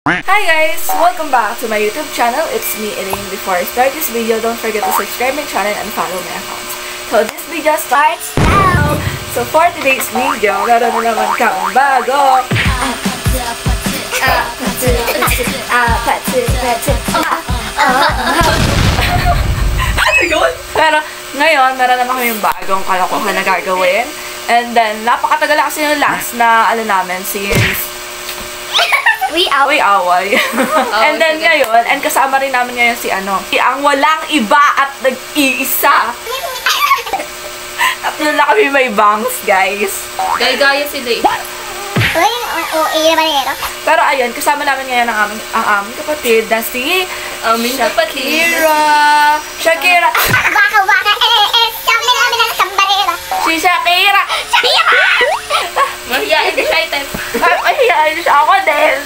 Hi guys! Welcome back to my YouTube channel. It's me, Elaine. Before I start this video, don't forget to subscribe my channel and follow my accounts. So this video starts now! So for today's video, meron na naman kaming bago. Pero ngayon, meron naman kaming bagong kalokohan na gagawin. And then, napakatagal kasi yung last na namin since we away. And then ngayon, and kasama rin namin ngayon si ang walang iba at nag-iisa. Tatlo na kami may bangs, guys. Gaya-gaya sila eh. Pero ayun, kasama namin ngayon ang aming kapatid na si Shakira. Si Shakira. Mahiyain na siya ito. Mahiyain siya ako din.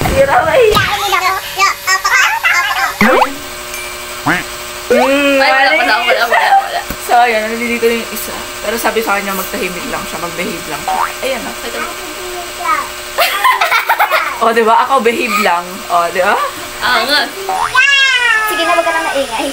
Shakira, mahiyain. Wala. So, ayan, nandito na yung isa. Pero sabi sa kanya, magtahimik lang siya, mag-behave lang siya. Ayan na. O, diba? Ako, behave lang. O, diba? Nga. Sige na, wag ka na maingay.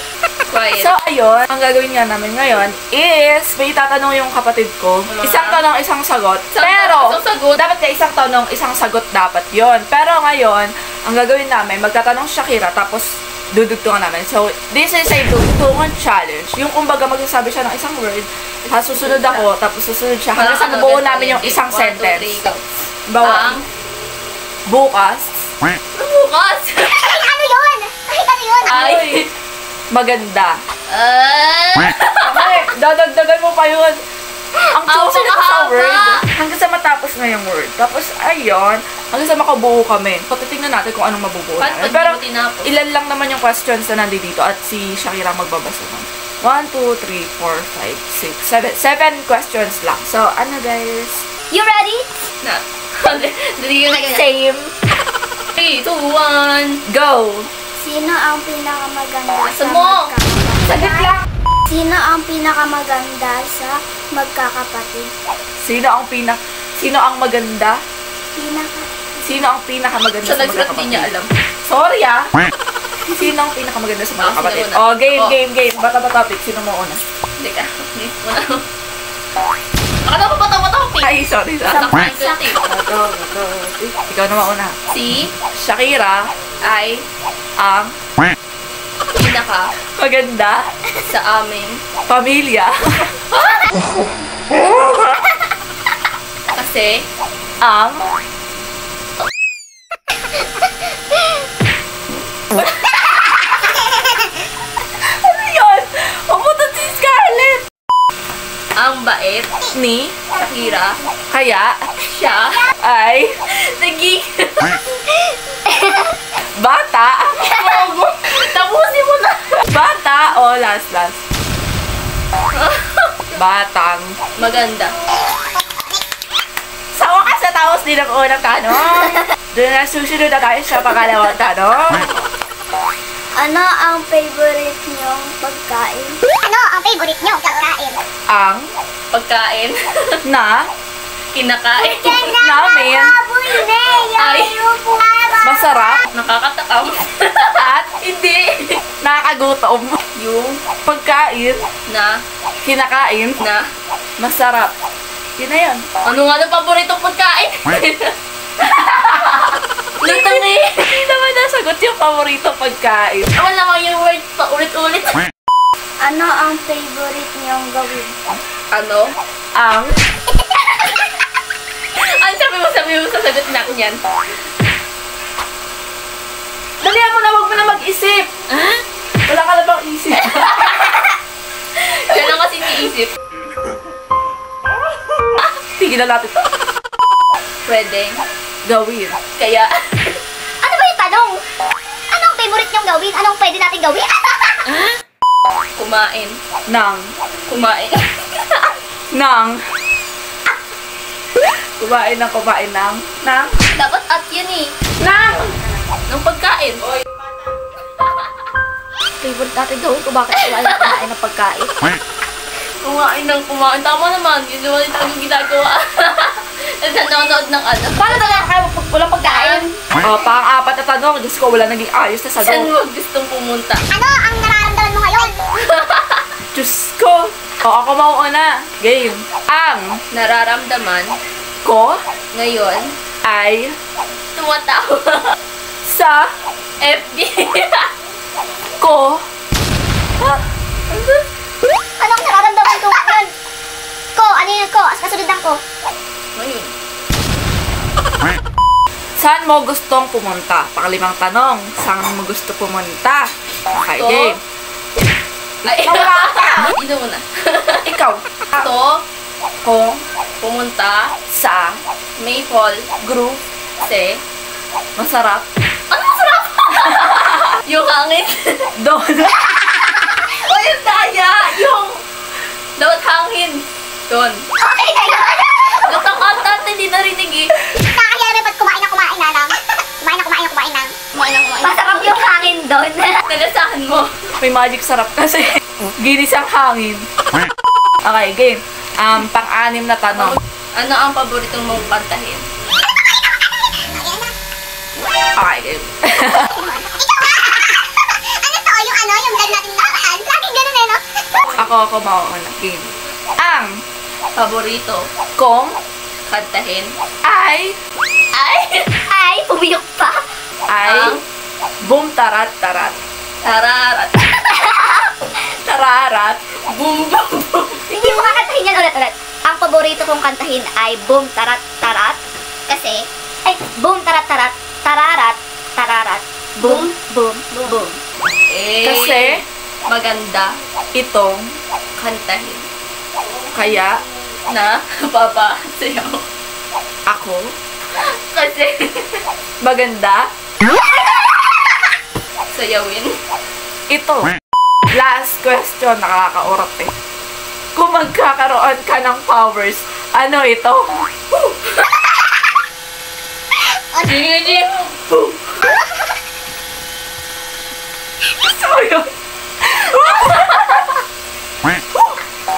Quiet. So, ayun, ang gagawin nga namin ngayon is, may itatanong yung kapatid ko. Isang tanong, isang sagot. Pero, dapat ka isang tanong, isang sagot dapat yon. Pero ngayon, ang gagawin namin, magtatanong si Shakira, tapos dudugtungan namin. So, this is a dugtungan challenge. Yung kumbaga, magsasabi siya ng isang word, tapos susunod ako, tapos susunod siya. Hanggang sa mabuo namin yung isang sentence. Bawa, bukas. Bukas? Ano yun? Ay. Maganda. Okay, dadagdagan mo pa yun. Ang chosen ako sa word. Hanggang sa matapos na yung word. Tapos, ayun, hanggang sa makabuo kami. Patitignan natin kung anong mabubuo namin. Pero, ilan lang naman yung questions na nandito at si Shakira magbabasa nun. 1, 2, 3, 4, 5, 6, 7 questions lang. So, ano guys? You ready? Na. Dali yun na ganyan. Same. 3, 2, 1, Go! Sino ang pinakamaganda sa Mo! Saglit lang! Sino ang pinakamaganda sa magkakapatid? Sino ang maganda? Sino ang pinakamaganda Siya sa nagsulat, di niya magkakapatid? alam. Sorry ah! Sino ang pinakamaganda sa magkakapatid? sino una? Oh, game. Bata topic. Sino mo una? Hindi ka. Muna. Akala ko bata-bata. Ay, sorry. Saksakin ko ito Ikaw naman una. Si Shakira ay ang pinaka maganda sa aming pamilya. kasi Ang ano yun? Umutot si Scarlett! ang bait Ni Shakira kaya siya ay naging bata. tapusin mo na Bata o last. Batang. maganda Sa wakas na tapos din ang unang tanong. Doon na susunod na tayo sa pangalawang tanong. Ano ang favorite niyong pagkain? Ano ang favorite niyong pagkain? Ang pagkain na kinakain namin ay masarap nakakatakam at hindi nakakagutom. yung Pagkain, na kinakain, masarap. Yun na yun. ano nga ang paboritong pagkain? Lutang eh. Hindi naman nasagot yung paborito pagkain. Wala naman yung word pa ulit-ulit. Ano ang favorite niyong gawin? Ano? Ang Ano sabi mo sasagot na yan? dalihan mo na, wag mo na mag-isip. Wala ka na bang isip? Yan lang kasi iniisip. Tigil na natin. Pwede. Gawin. Kaya, Ano ba yung tanong? Anong favorite niyong gawin? Anong pwede natin gawin? kumain. Nang Kumain. kumain ng Dapat at yun eh. Ng pagkain. Favorite natin gawin ko bakit wala kumain ng pagkain? Kumain ng kumain. Tama naman. Yun naman yung tayong ginagawa. Nanonood ng ano. Paano talaga kayo walang pagkain? Pang-apat na tanong. Diyos ko, wala naging ayos na Saan sagot. mo gustong pumunta? Ano ang nararamdaman mo ngayon? Diyos ko. Ako mauuna. Game. Ang Nararamdaman ko ngayon ay tumatawa sa FB. ko Anong nararamdaman ko ngayon? Ko, ano yun ko? Kasunod ng ko. Ngayon. saan mo gustong pumunta? Pakalimang tanong. Saan mo gusto pumunta? Okay, Ko? game. Ay, Nawala ka. ino muna. Ikaw. To, Kung pumunta, sa Maple, group se, masarap ano masarap? Yung hangin. doon. O yung daya, yung dapat hangin. Doon. Okay na yun. Natakanta, hindi narinig eh. Nakakaya naman pag kumain na lang. Kumain na. Kumain lang. Masarap yung hangin doon. Nalasahan mo. May magic sarap kasi. Ginis ang hangin. Okay, game. Pang-anim na tanong. Ano ang paboritong mong kantahin? Okay, game. Ano to? Yung vlog natin nakaraan. Laging ganun eh, no? Ako mauuna. Game. Ang Paborito kong kantahin? ay Ay, pumiyok pa. ay boom tarat tarat. Tararat. Tararat. Boom, boom, boom. Hindi mo kakantahin yan ulit. Ang paborito kong kantahin ay Boom Tarat Tarat. Kasi, Boom Tarat Tarat, Tararat, Tararat, Boom, Boom, Boom. Kasi maganda itong kantahin kaya na papasayaw. ako Kasi maganda sayawin. ito. Last question, nakakaurot eh. Kung magkakaroon ka ng powers, ano ito? Sige. Gusto ko yun.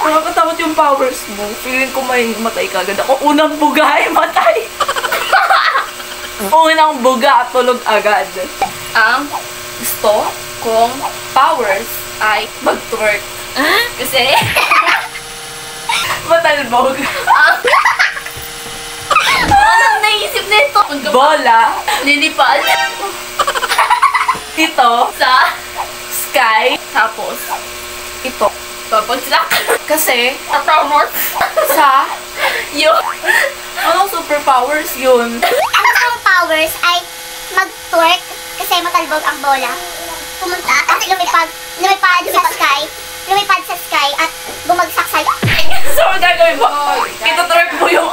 Nakakatakot yung powers mo. Feeling ko may matay ka agad. Ako unang buga ay matay. Unang buga, tulog agad. Ang Gusto kong powers ay mag-twerk. kasi Matalbog. anong naisip nito? Bola. Lilipad Ito. sa Sky. tapos Ito. papagsak Kasi tapos sa yung anong superpowers yun? Ang kong powers ay mag-twerk kasi matalbog ang bola. Pumunta at lumipad sa sky at bumagsak sa So, ang gagawin mo? Ito-twerk mo yung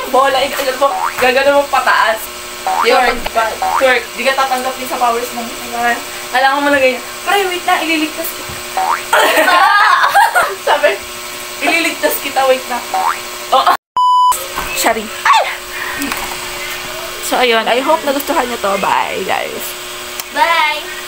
bola. Ikagal mo. Gagawin mo pataas. Twerk. Twerk. Di ka tatanggap din sa powers mo. Kailangan mo lang ganyan. Pero wait na, ililigtas kita. Sabi, ililigtas kita, wait na. Oh. Shari. So, ayun. I hope nagustuhan nyo to. Bye, guys. Bye!